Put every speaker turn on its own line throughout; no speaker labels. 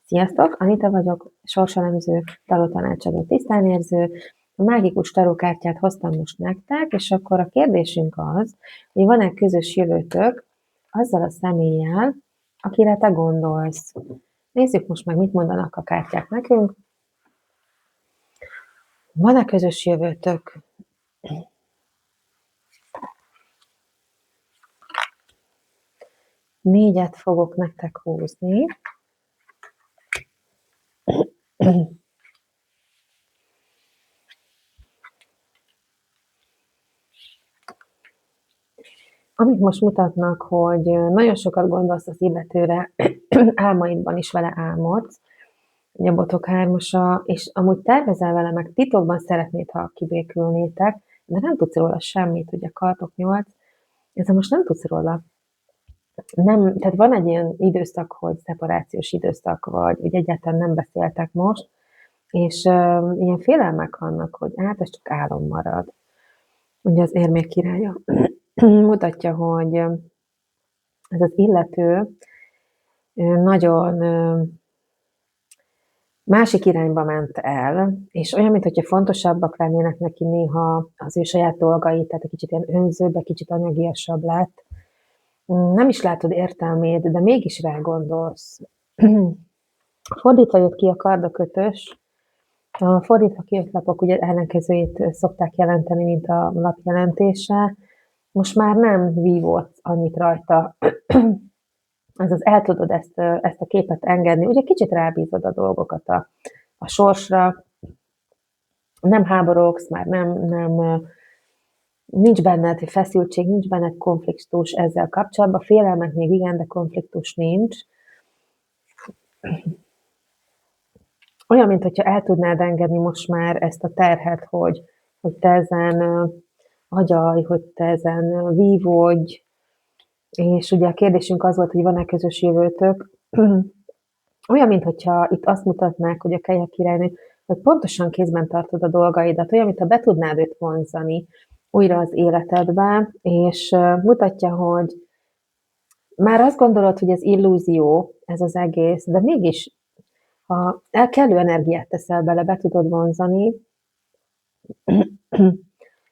Sziasztok! Anita vagyok, sorselemző, tarottanácsadó, tisztánérző. A mágikus tarókártyát hoztam most nektek, és akkor a kérdésünk az, hogy van-e közös jövőtök azzal a személlyel, akire te gondolsz. Nézzük most meg, mit mondanak a kártyák nekünk. Van-e közös jövőtök? Négyet fogok nektek húzni. Amit most mutatnak, hogy nagyon sokat gondolsz az illetőre, álmaidban is vele álmodsz, a botok hármasa, és amúgy tervezel vele, meg titokban szeretnéd, ha kibékülnétek, de nem tudsz róla semmit, ugye kartok 8, ez most nem tudsz róla. Nem, tehát van egy ilyen időszak, hogy szeparációs időszak vagy, hogy egyáltalán nem beszéltek most, és ilyen félelmek vannak, hogy hát ez csak álom marad. Ugye az érmék királya mutatja, hogy ez az illető nagyon másik irányba ment el, és olyan, mintha fontosabbak lennének neki néha az ő saját dolgai, tehát egy kicsit ilyen önzőbb, egy kicsit anyagiasabb lett. Nem is látod értelmét, de mégis rá gondolsz. Fordítva jött ki a kardakötös, a fordítva kijött lapok ugye ellenkezőjét szokták jelenteni, mint a lap jelentése. Most már nem vívódsz annyit rajta, azaz el tudod ezt a képet engedni, ugye kicsit rábízod a dolgokat a sorsra, nem háborogsz, már nem nincs benned feszültség, nincs benned konfliktus ezzel kapcsolatban, félelmek még igen, de konfliktus nincs. Olyan, mintha el tudnád engedni most már ezt a terhet, hogy te ezen agyalj, hogy te ezen vívódj, és ugye a kérdésünk az volt, hogy van-e közös jövőtök. Olyan, mintha itt azt mutatnák, hogy a kelyek királynő, hogy pontosan kézben tartod a dolgaidat, olyan, mintha be tudnád őt vonzani újra az életedbe, és mutatja, hogy már azt gondolod, hogy ez illúzió, ez az egész, de mégis, ha kellő energiát teszel bele, be tudod vonzani.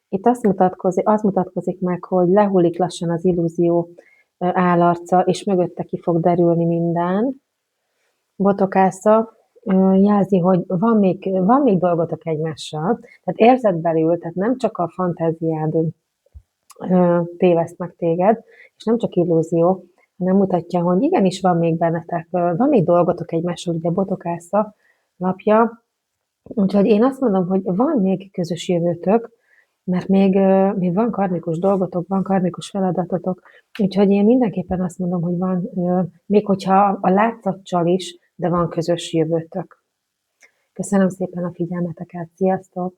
Itt azt mutatkozik meg, hogy lehullik lassan az illúzió állarca, és mögötte ki fog derülni minden. Botokásza jelzi, hogy van még dolgotok egymással, tehát érzed belül, tehát nem csak a fantáziád téveszt meg téged, és nem csak illúzió, hanem mutatja, hogy igenis van még bennetek, van még dolgotok egymással, ugye Botokásza lapja, úgyhogy én azt mondom, hogy van még közös jövőtök, mert még van karmikus dolgotok, van karmikus feladatotok, úgyhogy én mindenképpen azt mondom, hogy van, még hogyha a látszatcsal is, de van közös jövőtök. Köszönöm szépen a figyelmeteket, sziasztok!